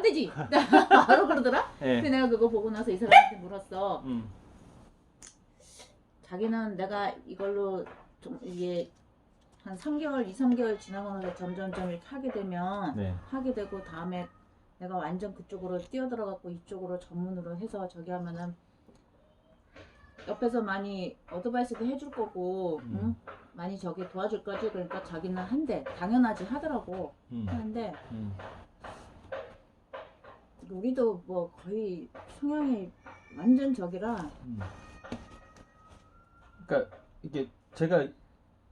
되지. 바로 그러더라. 예. 근데 내가 그거 보고 나서 이 사람한테 물었어. 음. 자기는 내가 이걸로 좀 이게 한 3개월, 2, 3개월 지나고 나서 점점점 이렇게 하게 되면 네. 하게 되고 다음에 내가 완전 그쪽으로 뛰어들어갖고 이쪽으로 전문으로 해서 저기 하면은 옆에서 많이 어드바이스도 해줄 거고 응? 많이 저기 도와줄 거지. 그러니까 자기는 한대 당연하지 하더라고. 하는데 우리도 뭐 거의 성향이 완전 저기라. 그러니까 이게 제가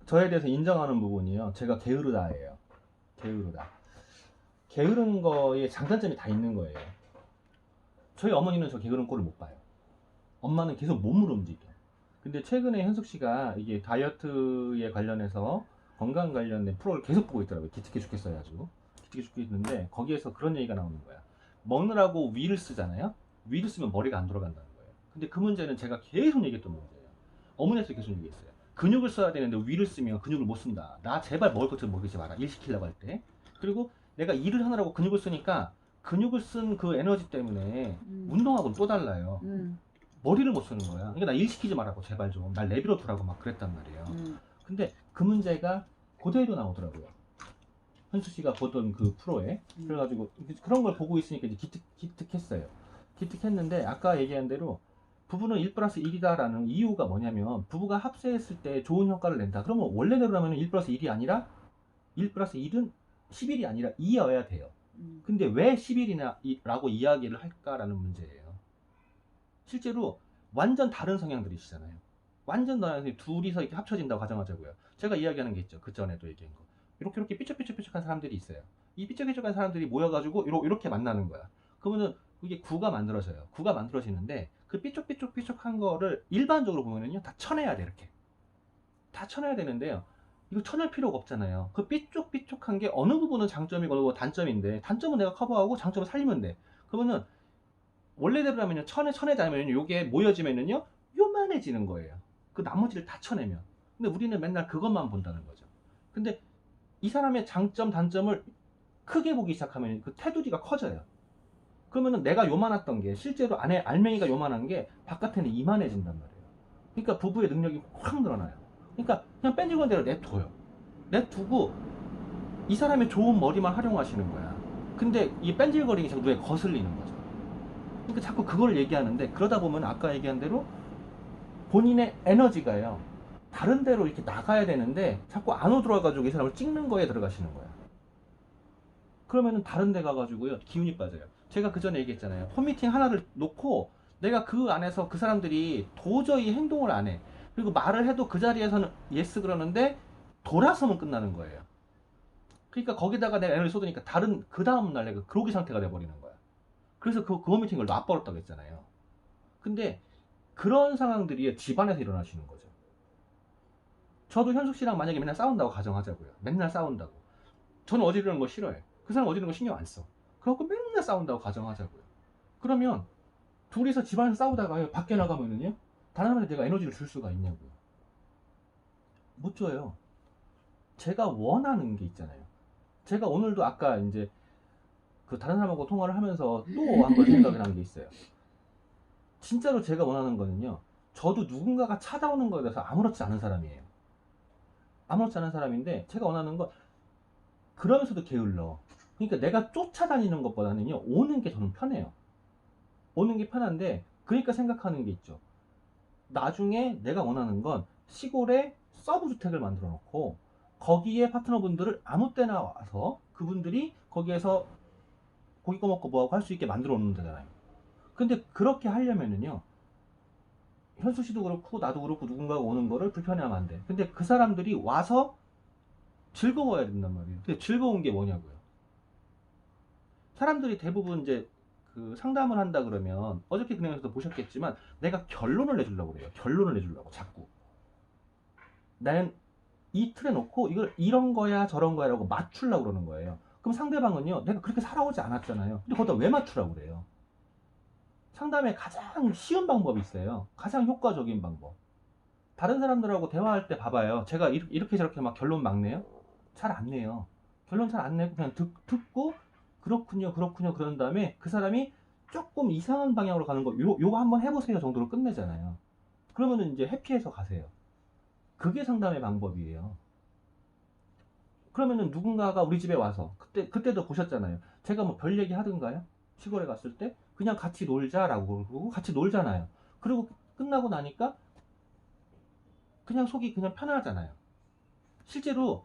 저에 대해서 인정하는 부분이요. 제가 게으르다예요. 게으르다. 게으른 거에 장단점이 다 있는 거예요. 저희 어머니는 저 게으른 꼴을 못 봐요. 엄마는 계속 몸을 움직여. 근데 최근에 현숙 씨가 이게 다이어트에 관련해서 건강 관련된 프로를 계속 보고 있더라고요. 기특해 죽겠어요, 아주. 기특해 죽겠는데 거기에서 그런 얘기가 나오는 거야. 먹느라고 위를 쓰잖아요. 위를 쓰면 머리가 안 돌아간다는 거예요. 근데 그 문제는 제가 계속 얘기했던 문제예요. 어머니한테 계속 얘기했어요. 근육을 써야 되는데 위를 쓰면 근육을 못 쓴다. 나 제발 먹을 것 좀 먹이지 마라. 일 시키려고 할 때. 그리고 내가 일을 하느라고 근육을 쓰니까 근육을 쓴 그 에너지 때문에 운동하고는 또 달라요. 머리를 못 쓰는 거야. 그러니까 나 일 시키지 말라고 제발 좀. 날 내버려 두라고 막 그랬단 말이에요. 근데 그 문제가 그대로 나오더라고요. 현수 씨가 보던 그 프로에. 그래가지고 그런 걸 보고 있으니까 이제 기특했어요. 기특했는데 아까 얘기한 대로 부부는 1+1이다 라는 이유가 뭐냐면 부부가 합세했을 때 좋은 효과를 낸다. 그러면 원래대로라면 1+1이 아니라 1+1은 10일이 아니라 2여야 돼요. 근데 왜 10일이라고 이야기를 할까라는 문제예요. 실제로 완전 다른 성향들이시잖아요. 완전 다른 둘이서 이렇게 합쳐진다고 가정하자고요. 제가 이야기하는 게 있죠. 그 전에도 얘기한 거. 이렇게 삐쩍삐쩍한 사람들이 있어요. 이 삐쩍삐쩍한 사람들이 모여가지고 이렇게 만나는 거야. 그러면은 이게 구가 만들어져요. 구가 만들어지는데 그 삐쩍삐쩍한 거를 일반적으로 보면은요 다 쳐내야 돼. 이렇게 다 쳐내야 되는데요. 이거 쳐낼 필요가 없잖아요. 그 삐쭉삐쭉한 게 어느 부분은 장점이고 어느 부분은 단점인데 단점은 내가 커버하고 장점을 살리면 돼. 그러면은 원래대로라면요 쳐내지 않으면 요게 모여지면은요 요만해지는 거예요. 그 나머지를 다 쳐내면. 근데 우리는 맨날 그것만 본다는 거죠. 근데 이 사람의 장점 단점을 크게 보기 시작하면 그 테두리가 커져요. 그러면은 내가 요만했던 게 실제로 안에 알맹이가 요만한 게 바깥에는 이만해진단 말이에요. 그러니까 부부의 능력이 확 늘어나요. 그러니까 그냥 뺀질건 대로 내둬요. 내두고 이 사람의 좋은 머리만 활용하시는 거야. 근데 이 뺀질거리기 자꾸 눈에 거슬리는 거죠. 그러니까 자꾸 그걸 얘기하는데 그러다 보면 아까 얘기한 대로 본인의 에너지가요 다른 데로 이렇게 나가야 되는데 자꾸 안으로 들어와가지고 이 사람을 찍는 거에 들어가시는 거야. 그러면은 다른 데 가가지고요 기운이 빠져요. 제가 그 전에 얘기했잖아요. 홈미팅 하나를 놓고 내가 그 안에서 그 사람들이 도저히 행동을 안 해. 그리고 말을 해도 그 자리에서는 예스 그러는데 돌아서면 끝나는 거예요. 그러니까 거기다가 내가 에너지 쏟으니까 다른 그 다음날 내가 그로기 상태가 돼버리는 거야. 그래서 그 홈미팅을 놔버렸다고 했잖아요. 근데 그런 상황들이 집안에서 일어나시는 거죠. 저도 현숙 씨랑 만약에 맨날 싸운다고 가정하자고요. 맨날 싸운다고. 저는 어지르는 거 싫어해. 그 사람 어지르는 거 신경 안 써. 그래갖고 맨날 싸운다고 가정하자고요. 그러면 둘이서 집안에서 싸우다가 밖에 나가면은요 다른 사람한테 내가 에너지를 줄 수가 있냐고요. 못 줘요. 제가 원하는 게 있잖아요. 제가 오늘도 아까 이제 그 다른 사람하고 통화를 하면서 또 한 번 생각을 한 게 있어요. 진짜로 제가 원하는 거는요 저도 누군가가 찾아오는 거에 대해서 아무렇지 않은 사람이에요. 아무렇지 않은 사람인데 제가 원하는 건 그러면서도 게을러. 그러니까 내가 쫓아다니는 것보다는요 오는 게 저는 편해요. 오는 게 편한데 그러니까 생각하는 게 있죠. 나중에 내가 원하는 건 시골에 서브 주택을 만들어 놓고 거기에 파트너분들을 아무 때나 와서 그분들이 거기에서 고기 꺼먹고 뭐하고 할 수 있게 만들어 놓는 데잖아요. 근데 그렇게 하려면은요 현수 씨도 그렇고 나도 그렇고 누군가가 오는 거를 불편해하면 안 돼. 근데 그 사람들이 와서 즐거워야 된단 말이에요. 근데 즐거운 게 뭐냐고요. 사람들이 대부분 이제 그 상담을 한다 그러면 어저께 그냥에서도 보셨겠지만 내가 결론을 내주려고 그래요. 결론을 내주려고 자꾸. 난 이 틀에 놓고 이걸 이런 거야 저런 거야 라고 맞추려고 그러는 거예요. 그럼 상대방은요 내가 그렇게 살아오지 않았잖아요. 근데 거기다 왜 맞추라고 그래요. 상담의 가장 쉬운 방법이 있어요. 가장 효과적인 방법. 다른 사람들하고 대화할 때 봐봐요. 제가 이렇게 저렇게 막 결론 막 내요? 잘 안 내요. 결론 잘 안 내고 그냥 듣고 그렇군요, 그렇군요. 그런 다음에 그 사람이 조금 이상한 방향으로 가는 거, 요거 한번 해보세요 정도로 끝내잖아요. 그러면은 이제 해피해서 가세요. 그게 상담의 방법이에요. 그러면은 누군가가 우리 집에 와서, 그때도 보셨잖아요. 제가 뭐 별 얘기 하던가요? 시골에 갔을 때? 그냥 같이 놀자라고 그러고 같이 놀잖아요. 그리고 끝나고 나니까 그냥 속이 그냥 편하잖아요. 실제로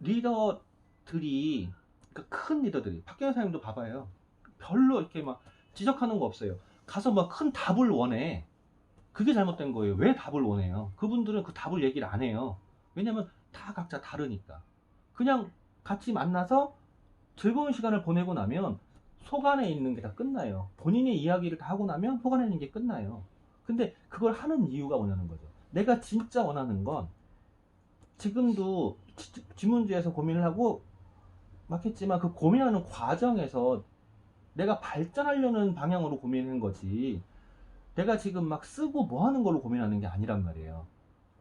리더들이, 그러니까 큰 리더들이, 박경현 사장님도 봐봐요. 별로 이렇게 막 지적하는 거 없어요. 가서 막 큰 답을 원해. 그게 잘못된 거예요. 왜 답을 원해요? 그분들은 그 답을 얘기를 안 해요. 왜냐면 다 각자 다르니까. 그냥 같이 만나서 즐거운 시간을 보내고 나면 속 안에 있는 게 다 끝나요. 본인의 이야기를 다 하고 나면 속 안에 있는 게 끝나요. 근데 그걸 하는 이유가 뭐냐는 거죠. 내가 진짜 원하는 건, 지금도 지문주에서 고민을 하고 막 했지만 그 고민하는 과정에서 내가 발전하려는 방향으로 고민하는 거지, 내가 지금 막 쓰고 뭐 하는 걸로 고민하는 게 아니란 말이에요.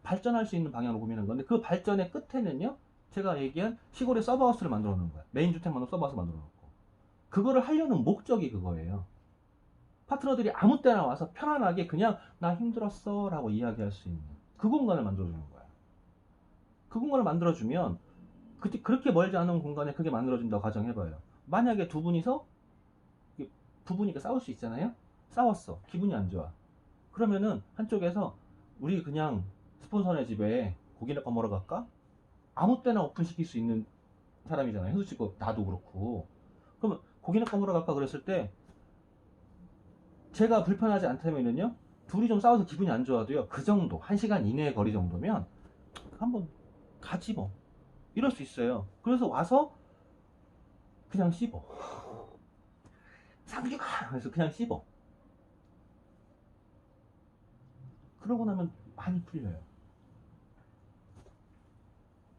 발전할 수 있는 방향으로 고민하는 건데, 그 발전의 끝에는요, 제가 얘기한 시골에 서브하우스를 만들어 놓는 거야. 메인 주택만으로 서브하우스 만들어 놓고. 그거를 하려는 목적이 그거예요. 파트너들이 아무 때나 와서 편안하게 그냥 나 힘들었어 라고 이야기할 수 있는 그 공간을 만들어 주는 거야. 그 공간을 만들어 주면, 그렇게 멀지 않은 공간에 그게 만들어진다고 가정해봐요. 만약에 두 분이서, 부부니까 싸울 수 있잖아요. 싸웠어. 기분이 안 좋아. 그러면은 한쪽에서 우리 그냥 스폰서네 집에 고기나 먹으러 갈까? 아무 때나 오픈시킬 수 있는 사람이잖아요. 현수 씨고 나도 그렇고. 그러면 고기나 먹으러 갈까 그랬을 때, 제가 불편하지 않다면은요, 둘이 좀 싸워서 기분이 안 좋아도요, 그 정도 1시간 이내의 거리 정도면 한번 가지 뭐, 이럴 수 있어요. 그래서 와서 그냥 씹어. 상규가! 그래서 그냥 씹어. 그러고 나면 많이 풀려요.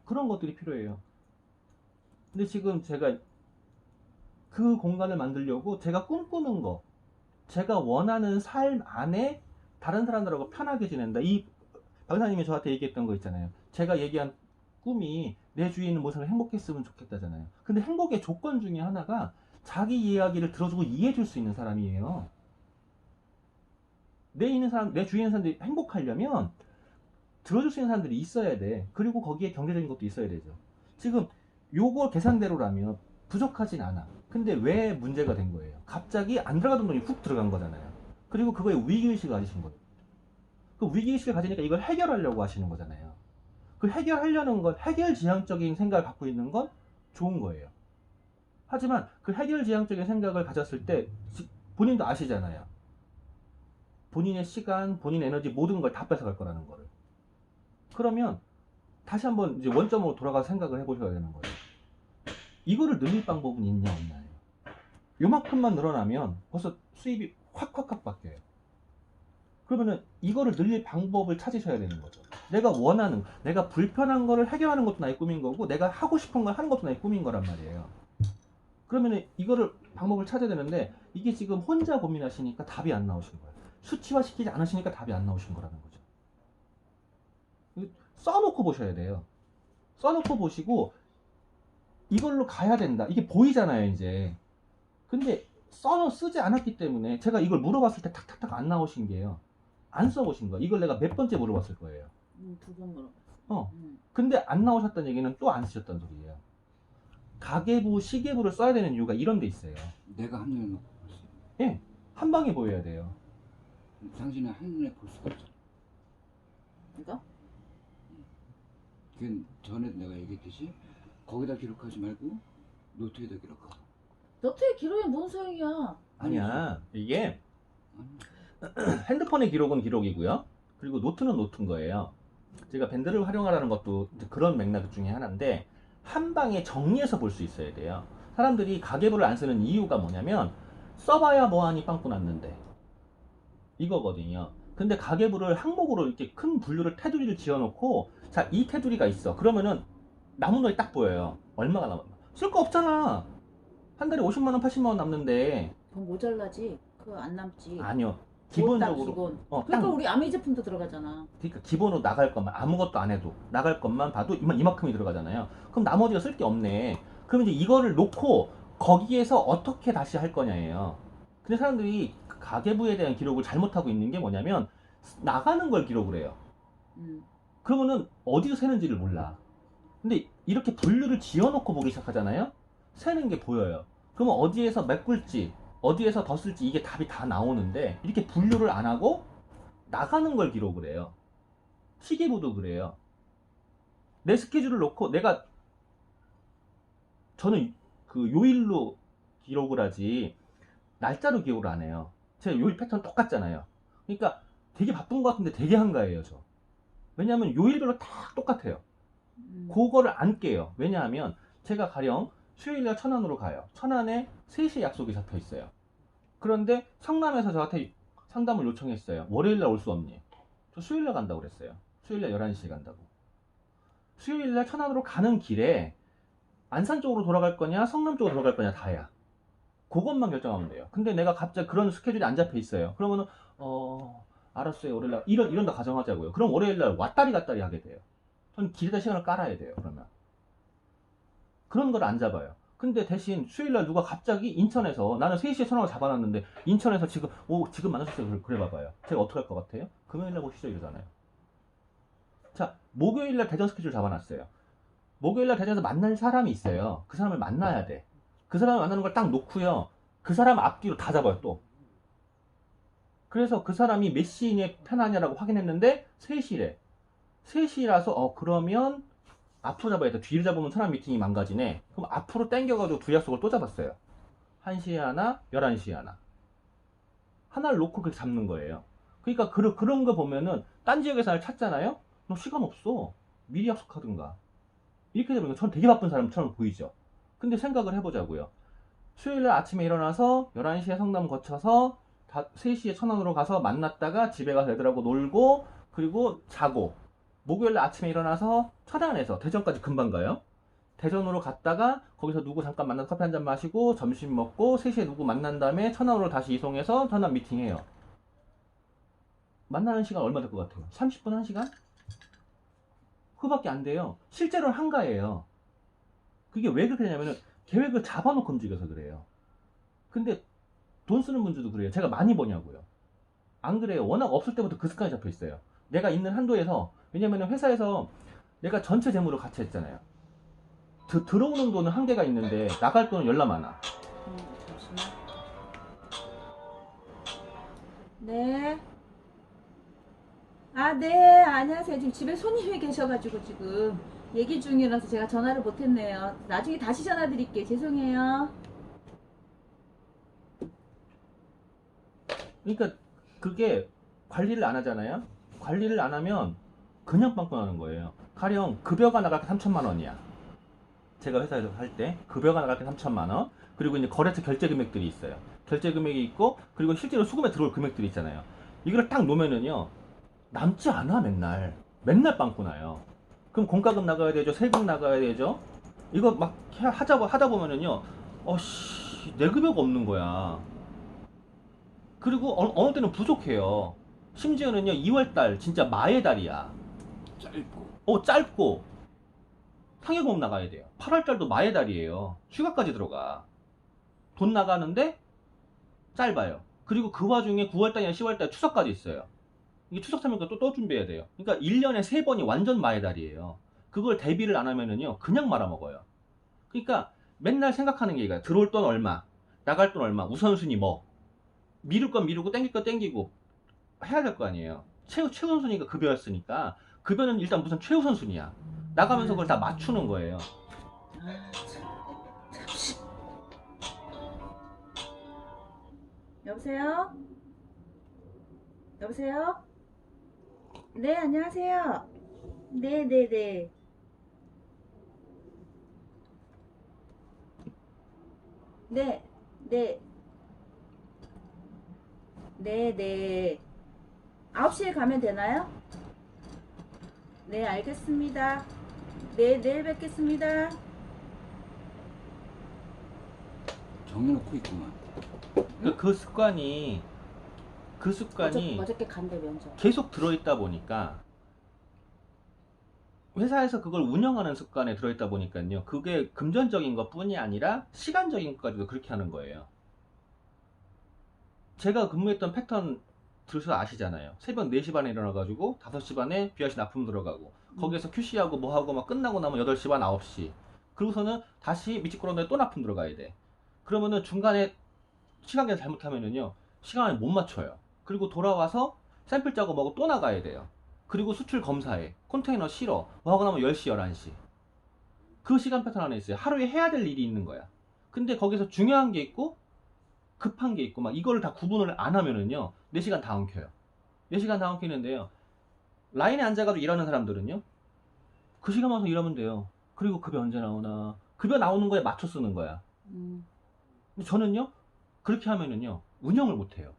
그런 것들이 필요해요. 근데 지금 제가 그 공간을 만들려고 제가 꿈꾸는 거, 제가 원하는 삶 안에 다른 사람들하고 편하게 지낸다. 이 박사님이 저한테 얘기했던 거 있잖아요. 제가 얘기한 꿈이 내 주위에 있는 모든 사람이 행복했으면 좋겠다잖아요. 근데 행복의 조건 중에 하나가 자기 이야기를 들어주고 이해해 줄 수 있는 사람이에요. 내 주위에 있는 사람들이 행복하려면 들어줄 수 있는 사람들이 있어야 돼. 그리고 거기에 경제적인 것도 있어야 되죠. 지금 요거 계산대로라면 부족하진 않아. 근데 왜 문제가 된 거예요? 갑자기 안 들어가던 돈이 훅 들어간 거잖아요. 그리고 그거에 위기의식을 가지신 거예요. 그 위기의식을 가지니까 이걸 해결하려고 하시는 거잖아요. 그 해결하려는 건, 해결지향적인 생각을 갖고 있는 건 좋은 거예요. 하지만 그 해결지향적인 생각을 가졌을 때 본인도 아시잖아요. 본인의 시간, 본인의 에너지, 모든 걸 다 뺏어갈 거라는 거를. 그러면 다시 한번 이제 원점으로 돌아가서 생각을 해보셔야 되는 거예요. 이거를 늘릴 방법은 있냐 없냐요. 요만큼만 늘어나면 벌써 수입이 확 바뀌어요. 그러면은 이거를 늘릴 방법을 찾으셔야 되는 거죠. 내가 원하는, 내가 불편한 거를 해결하는 것도 나의 꿈인 거고, 내가 하고 싶은 걸 하는 것도 나의 꿈인 거란 말이에요. 그러면은 이거를 방법을 찾아야 되는데, 이게 지금 혼자 고민하시니까 답이 안 나오신 거예요. 수치화시키지 않으시니까 답이 안 나오신 거라는 거죠. 써놓고 보셔야 돼요. 써놓고 보시고 이걸로 가야 된다. 이게 보이잖아요, 이제. 근데 쓰지 않았기 때문에, 제가 이걸 물어봤을 때 탁탁탁 안 나오신 게요. 안 써보신 거예요. 이걸 내가 몇 번째 물어봤을 거예요. 2번 물어봤어. 근데 안 나오셨다는 얘기는 또 안 쓰셨다는 소리예요. 가계부, 시계부를 써야 되는 이유가 이런 데 있어요. 내가 한눈에 놓고 볼 수 있는. 예, 한 방에 보여야 돼요. 당신은 한눈에 볼 수가 없잖아. 이거? 그건 전에 내가 얘기했듯이 거기다 기록하지 말고 노트에다 기록하고. 너트의 기록이 뭔 소용이야? 아니야, 이게 아니, 핸드폰의 기록은 기록이고요. 그리고 노트는 노트인 거예요. 제가 밴드를 활용하라는 것도 그런 맥락 중에 하나인데, 한 방에 정리해서 볼 수 있어야 돼요. 사람들이 가계부를 안 쓰는 이유가 뭐냐면, 써봐야 뭐하니 빵꾸 났는데, 이거거든요. 근데 가계부를 항목으로 이렇게 큰 분류를, 테두리를 지어놓고, 자, 이 테두리가 있어. 그러면은 남은 돈이 딱 보여요. 얼마가 남았나. 쓸 거 없잖아. 한 달에 50만 원, 80만 원 남는데. 그건 모자라지. 그거 안 남지. 아니요. 그거 딱 기본적으로. 기본. 딱, 그러니까 우리 아메이 제품도 들어가잖아. 그러니까 기본으로 나갈 것만, 아무것도 안 해도 나갈 것만 봐도 이만큼이 들어가잖아요. 그럼 나머지가 쓸 게 없네. 그럼 이제 이거를 놓고 거기에서 어떻게 다시 할 거냐예요. 근데 사람들이 가계부에 대한 기록을 잘못하고 있는 게 뭐냐면 나가는 걸 기록을 해요. 그러면은 어디서 새는지를 몰라. 근데 이렇게 분류를 지어놓고 보기 시작하잖아요. 새는 게 보여요. 그러면 어디에서 메꿀지 어디에서 더 쓸지 이게 답이 다 나오는데 이렇게 분류를 안 하고 나가는 걸 기록을 해요. 시계부도 그래요. 내 스케줄을 놓고 저는 그 요일로 기록을 하지 날짜로 기록을 안 해요. 제 요일 패턴 똑같잖아요. 그러니까 되게 바쁜 것 같은데 되게 한가해요, 저. 왜냐하면 요일별로 다 똑같아요. 그거를 안 깨요. 왜냐하면 제가 가령 수요일날 천안으로 가요. 천안에 3시에 약속이 잡혀 있어요. 그런데 성남에서 저한테 상담을 요청했어요. 월요일날 올 수 없니? 저 수요일날 간다고 그랬어요. 수요일날 11시에 간다고. 수요일날 천안으로 가는 길에 안산 쪽으로 돌아갈 거냐 성남 쪽으로 돌아갈 거냐 다야. 그것만 결정하면 돼요. 근데 내가 갑자기 그런 스케줄이 안 잡혀 있어요. 그러면은 알았어요. 월요일날 이런다 가정하자고요. 그럼 월요일날 왔다리 갔다리 하게 돼요. 전 길에다 시간을 깔아야 돼요. 그러면 그런 걸 안 잡아요. 근데 대신 수요일날 누가 갑자기 인천에서 나는 3시에 천왕을 잡아놨는데 인천에서 지금 만날 수 있어요. 그래 봐봐요. 제가 어떻게 할 것 같아요? 금요일날 보시죠 이러잖아요. 자, 목요일날 대전 스케줄 잡아놨어요. 목요일날 대전에서 만날 사람이 있어요. 그 사람을 만나야 돼. 그 사람을 만나는 걸 딱 놓고요. 그 사람 앞뒤로 다 잡아요 또. 그래서 그 사람이 몇 시에 편하냐라고 확인했는데 3시래. 3시라서 그러면 앞으로 잡아야 돼. 뒤를 잡으면 사람 미팅이 망가지네. 그럼 앞으로 당겨가지고 두 약속을 또 잡았어요. 1시에 하나, 11시에 하나. 하나를 놓고 그렇게 잡는 거예요. 그러니까 그런 거 보면은 딴 지역에서 날 찾잖아요? 너 시간 없어. 미리 약속하든가. 이렇게 되면 전 되게 바쁜 사람처럼 보이죠. 근데 생각을 해보자고요. 수요일날 아침에 일어나서 11시에 성남 거쳐서 3시에 천안으로 가서 만났다가 집에 가서 애들하고 놀고 그리고 자고 목요일날 아침에 일어나서 천안에서 대전까지 금방 가요. 대전으로 갔다가 거기서 누구 잠깐 만나서 커피 한잔 마시고 점심 먹고 3시에 누구 만난 다음에 천안으로 다시 이송해서 천안 미팅해요. 만나는 시간 얼마 될 것 같아요? 30분, 1시간? 그거밖에 안 돼요. 실제로는 한가해요. 그게 왜 그렇게 되냐면은 계획을 잡아놓고 움직여서 그래요. 근데 돈 쓰는 분들도 그래요. 제가 많이 버냐고요. 안 그래요. 워낙 없을 때부터 그 습관이 잡혀 있어요. 내가 있는 한도에서, 왜냐면 회사에서 내가 전체 재무를 같이 했잖아요. 들어오는 돈은 한계가 있는데 나갈 돈은 열나 많아. 잠시만. 네. 네, 안녕하세요. 지금 집에 손님이 계셔가지고 지금 얘기 중이라서 제가 전화를 못했네요. 나중에 다시 전화 드릴게요. 죄송해요. 그러니까 그게 관리를 안 하잖아요. 관리를 안 하면 그냥 빵꾸나는 거예요. 가령 급여가 나갈 때 3천만 원이야. 제가 회사에서 할 때 급여가 나갈 때 3천만 원. 그리고 이제 거래처 결제 금액들이 있어요. 결제 금액이 있고 그리고 실제로 수금에 들어올 금액들이 있잖아요. 이걸 딱 놓으면은요 남지 않아. 맨날 빵꾸나요. 그럼 공과금 나가야 되죠. 세금 나가야 되죠. 이거 막 하다 보면은요 내 급여가 없는 거야. 그리고 어느 때는 부족해요. 심지어는요 2월달 진짜 마의 달이야. 짧고 상여금 나가야 돼요. 8월달도 마의 달이에요. 휴가까지 들어가. 돈 나가는데 짧아요. 그리고 그 와중에 9월달이나 10월달 추석까지 있어요. 이게 추석 타면 또 준비해야 돼요. 그러니까 1년에 3번이 완전 마의 달이에요. 그걸 대비를 안 하면은요 그냥 말아먹어요. 그러니까 맨날 생각하는 게 이거야. 들어올 돈 얼마, 나갈 돈 얼마, 우선순위 뭐. 미룰 건 미루고 땡길 건 땡기고 해야 될 거 아니에요. 최우선순위가 급여였으니까 급여는 일단 무슨 최우선순위야. 나가면서 그걸 다 맞추는 거예요. 잠시. 여보세요? 여보세요? 네, 안녕하세요. 네네네. 네, 네. 네네. 9시에 가면 되나요? 네, 알겠습니다. 네, 내일 뵙겠습니다. 정해놓고 있구만. 그 습관이 어저께 간대 면접. 계속 들어있다 보니까 회사에서 그걸 운영하는 습관에 들어있다 보니까요. 그게 금전적인 것뿐이 아니라 시간적인 것까지도 그렇게 하는 거예요. 제가 근무했던 패턴 들으셔서 아시잖아요. 새벽 4시 반에 일어나가지고 5시 반에 BRC 납품 들어가고 거기에서 QC하고 뭐하고 막 끝나고 나면 8시 반, 9시. 그리고서는 다시 미치코로나에 또 납품 들어가야 돼. 그러면은 중간에 시간 계산 잘못하면은요, 시간을 못 맞춰요. 그리고 돌아와서 샘플 작업하고 또 나가야 돼요. 그리고 수출 검사해. 컨테이너 실어. 뭐 하고 나면 10시, 11시. 그 시간 패턴 안에 있어요. 하루에 해야 될 일이 있는 거야. 근데 거기서 중요한 게 있고 급한 게 있고 막 이거를 다 구분을 안 하면은요, 4시간 다 엉켜요. 4시간 다 엉키는데요, 라인에 앉아가지고 일하는 사람들은요, 그 시간 와서 일하면 돼요. 그리고 급여 언제 나오나. 급여 나오는 거에 맞춰 쓰는 거야. 근데 저는요, 그렇게 하면은요, 운영을 못 해요.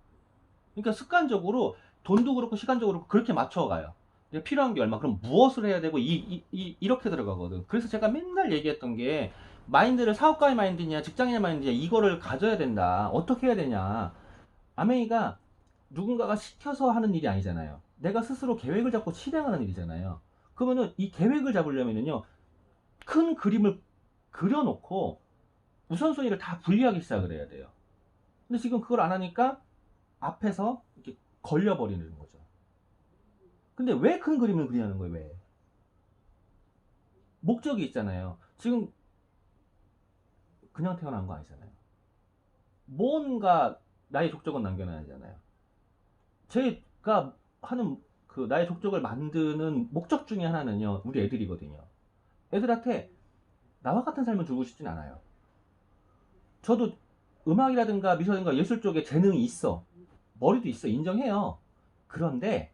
그러니까 습관적으로 돈도 그렇고 시간적으로 그렇고 그렇게 맞춰가요. 내가 필요한 게 얼마, 그럼 무엇을 해야 되고, 이렇게 들어가거든. 그래서 제가 맨날 얘기했던 게, 마인드를 사업가의 마인드냐, 직장인의 마인드냐, 이거를 가져야 된다. 어떻게 해야 되냐. 아메이가 누군가가 시켜서 하는 일이 아니잖아요. 내가 스스로 계획을 잡고 실행하는 일이잖아요. 그러면은 이 계획을 잡으려면은요, 큰 그림을 그려놓고 우선순위를 다 분리하기 시작을 해야 돼요. 근데 지금 그걸 안 하니까 앞에서 이렇게 걸려버리는 거죠. 근데 왜 큰 그림을 그리냐는 거예요, 왜? 목적이 있잖아요. 지금 그냥 태어난 거 아니잖아요. 뭔가 나의 족적은 남겨놔야잖아요. 제가 하는 그 나의 족적을 만드는 목적 중에 하나는요, 우리 애들이거든요. 애들한테 나와 같은 삶을 주고 싶진 않아요. 저도 음악이라든가 미술이라든가 예술 쪽에 재능이 있어. 머리도 있어. 인정해요. 그런데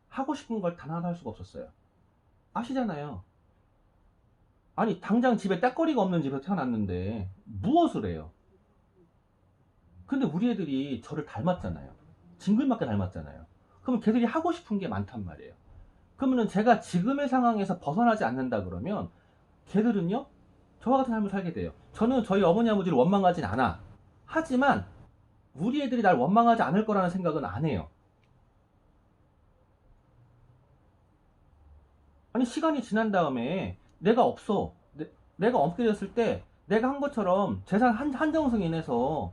하고 싶은 걸 단 하나 할 수가 없었어요. 아시잖아요. 아니, 당장 집에 딱거리가 없는 집에서 태어났는데 무엇을 해요? 근데 우리 애들이 저를 닮았잖아요. 징글맞게 닮았잖아요. 그러면 걔들이 하고 싶은 게 많단 말이에요. 그러면은 제가 지금의 상황에서 벗어나지 않는다 그러면 걔들은요, 저와 같은 삶을 살게 돼요. 저는 저희 어머니 아버지를 원망하진 않아. 하지만 우리 애들이 날 원망하지 않을 거라는 생각은 안 해요. 아니, 시간이 지난 다음에 내가 없어. 내가 없게 됐을 때 내가 한 것처럼 재산 한정 승인해서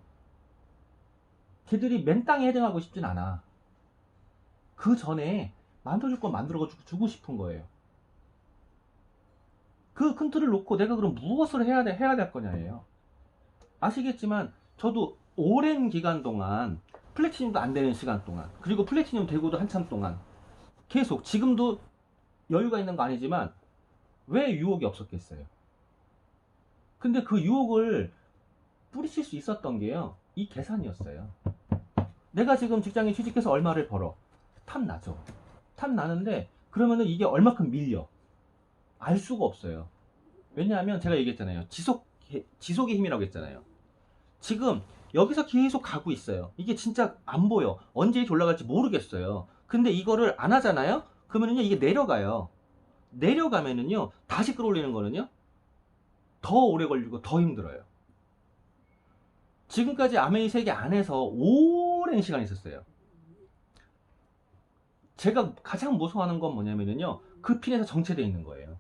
걔들이 맨 땅에 헤딩하고 싶진 않아. 그 전에 만들어줄 건 만들어 주고 싶은 거예요. 그 큰 틀을 놓고 내가 그럼 무엇을 해야 될 거냐예요. 아시겠지만 저도 오랜 기간 동안, 플래티넘도 안 되는 시간 동안, 그리고 플래티넘 되고도 한참 동안 계속, 지금도 여유가 있는 거 아니지만 왜 유혹이 없었겠어요? 근데 그 유혹을 뿌리칠 수 있었던 게요, 이 계산이었어요. 내가 지금 직장에 취직해서 얼마를 벌어. 탐나죠. 탐나는데 그러면은 이게 얼마큼 밀려. 알 수가 없어요. 왜냐하면 제가 얘기했잖아요. 지속의 힘이라고 했잖아요. 지금 여기서 계속 가고 있어요. 이게 진짜 안 보여. 언제 올라갈지 모르겠어요. 근데 이거를 안 하잖아요? 그러면은요, 이게 내려가요. 내려가면은요, 다시 끌어올리는 거는요, 더 오래 걸리고 더 힘들어요. 지금까지 아메이 세계 안에서 오랜 시간 있었어요. 제가 가장 무서워하는 건 뭐냐면요, 그 핀에서 정체되어 있는 거예요.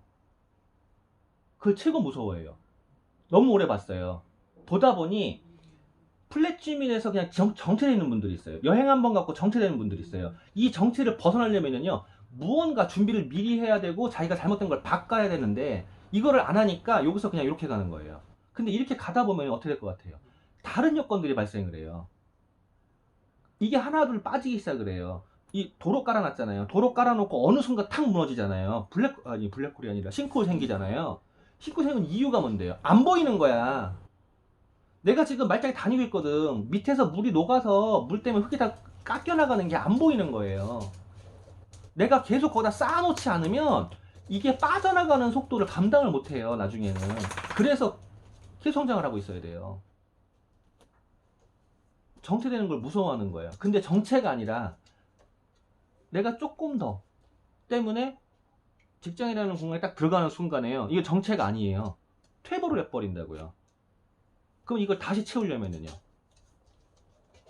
그걸 최고 무서워해요. 너무 오래 봤어요. 보다 보니 플랫주민에서 그냥 정체되어 있는 분들이 있어요. 여행 한 번 갖고 정체되는 분들이 있어요. 이 정체를 벗어나려면요, 무언가 준비를 미리 해야 되고 자기가 잘못된 걸 바꿔야 되는데 이거를 안 하니까 여기서 그냥 이렇게 가는 거예요. 근데 이렇게 가다 보면 어떻게 될 것 같아요? 다른 여건들이 발생을 해요. 이게 하나둘 빠지기 시작을 해요. 이 도로 깔아놨잖아요. 도로 깔아놓고 어느 순간 탁 무너지잖아요. 블랙홀이 아니라 싱크홀 생기잖아요. 싱크홀 생긴 이유가 뭔데요? 안 보이는 거야. 내가 지금 말짱히 다니고 있거든. 밑에서 물이 녹아서 물 때문에 흙이 다 깎여나가는 게 안 보이는 거예요. 내가 계속 거기다 쌓아놓지 않으면 이게 빠져나가는 속도를 감당을 못해요, 나중에는. 그래서 계속 성장을 하고 있어야 돼요. 정체되는 걸 무서워하는 거예요. 근데 정체가 아니라 내가 조금 더 때문에 직장이라는 공간에 딱 들어가는 순간에요, 이게 정체가 아니에요. 퇴보를 해버린다고요. 그럼 이걸 다시 채우려면은요,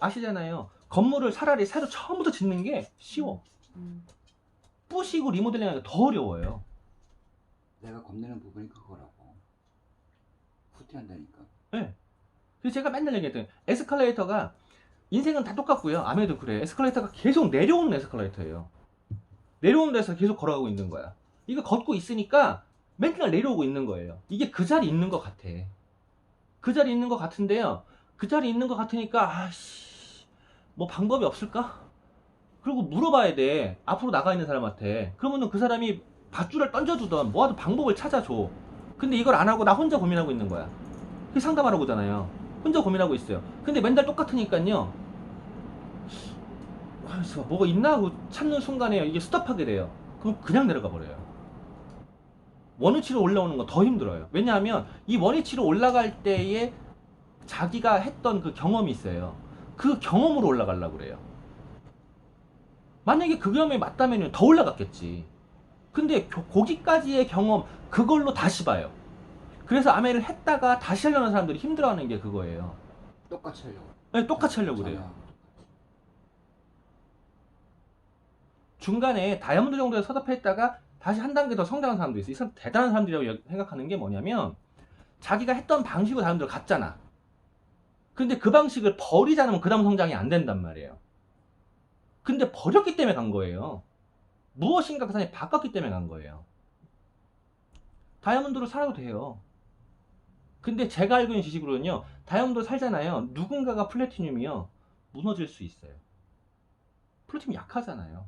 아시잖아요. 건물을 차라리 새로 처음부터 짓는 게 쉬워. 부시고 리모델링하기가 더 어려워요. 내가 겁내는 부분이 그거라고. 후퇴한다니까. 네. 그래서 제가 맨날 얘기했던 에스컬레이터가 인생은 다 똑같고요. 암에도 그래. 에스컬레이터가 계속 내려오는 에스컬레이터예요. 내려오는 데서 계속 걸어가고 있는 거야. 이거 걷고 있으니까 맨날 내려오고 있는 거예요. 이게 그 자리에 있는 것 같아. 그 자리에 있는 것 같은데요. 그 자리에 있는 것 같으니까 아씨 뭐 방법이 없을까? 그리고 물어봐야 돼. 앞으로 나가 있는 사람한테. 그러면은 그 사람이 밧줄을 던져주던 뭐하든 방법을 찾아줘. 근데 이걸 안 하고 나 혼자 고민하고 있는 거야. 그게 상담하러 오잖아요. 혼자 고민하고 있어요. 근데 맨날 똑같으니까요. 하면서 뭐가 있나 하고 찾는 순간에 이게 스탑하게 돼요. 그럼 그냥 내려가 버려요. 원위치로 올라오는 건 더 힘들어요. 왜냐하면 이 원위치로 올라갈 때에 자기가 했던 그 경험이 있어요. 그 경험으로 올라가려고 그래요. 만약에 그 경험이 맞다면 더 올라갔겠지. 근데 거기까지의 경험 그걸로 다시 봐요. 그래서 아메를 했다가 다시 하려는 사람들이 힘들어하는 게 그거예요. 똑같이 하려고. 네, 똑같이 하려고 그래요. 자네하고 중간에 다이아몬드 정도에 서답했다가 다시 한 단계 더 성장한 사람도 있어요. 이 사람 대단한 사람들이라고 생각하는 게 뭐냐면 자기가 했던 방식으로 다이아몬드를 갔잖아. 근데 그 방식을 버리지 않으면 그 다음 성장이 안 된단 말이에요. 근데 버렸기 때문에 간 거예요. 무엇인가 그 사람이 바꿨기 때문에 간 거예요. 다이아몬드로 살아도 돼요. 근데 제가 알고 있는 지식으로는요. 다이아몬드로 살잖아요. 누군가가 플래티늄이요. 무너질 수 있어요. 플래티늄 약하잖아요.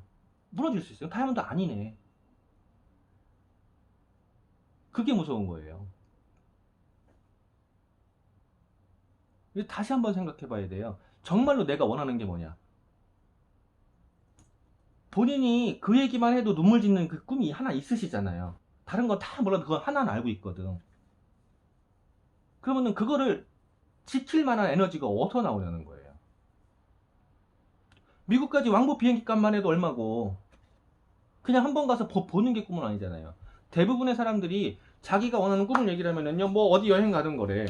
무너질 수 있어요. 다이아몬드 아니네. 그게 무서운 거예요. 다시 한번 생각해 봐야 돼요. 정말로 내가 원하는 게 뭐냐. 본인이 그 얘기만 해도 눈물 짓는 그 꿈이 하나 있으시잖아요. 다른 건 다 몰라도 그건 하나는 알고 있거든. 그러면은 그거를 지킬 만한 에너지가 어디서 나오냐는 거예요. 미국까지 왕복 비행기 값만 해도 얼마고 그냥 한 번 가서 보는 게 꿈은 아니잖아요. 대부분의 사람들이 자기가 원하는 꿈을 얘기를 하면은요, 뭐 어디 여행 가든 거래.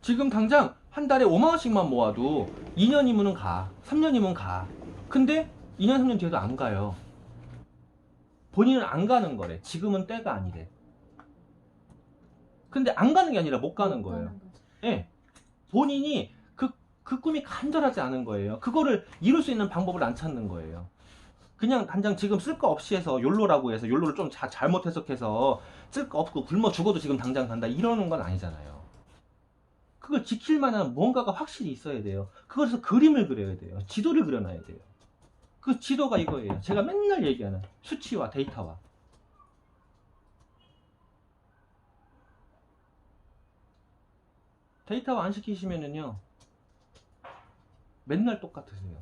지금 당장 한 달에 5만 원씩만 모아도 2년이면 가. 3년이면 가. 근데 2년, 3년 뒤에도 안 가요. 본인은 안 가는 거래. 지금은 때가 아니래. 근데 안 가는 게 아니라 못 가는 거예요. 예. 본인이 그 꿈이 간절하지 않은 거예요. 그거를 이룰 수 있는 방법을 안 찾는 거예요. 그냥 당장 지금 쓸 거 없이 해서 욜로라고 해서 욜로를 좀 잘못 해석해서 쓸 거 없고 굶어 죽어도 지금 당장 간다 이러는 건 아니잖아요. 그걸 지킬 만한 뭔가가 확실히 있어야 돼요. 그거에서 그림을 그려야 돼요. 지도를 그려놔야 돼요. 그 지도가 이거예요. 제가 맨날 얘기하는 수치와 데이터와. 데이터화 안 시키시면은요 맨날 똑같으세요.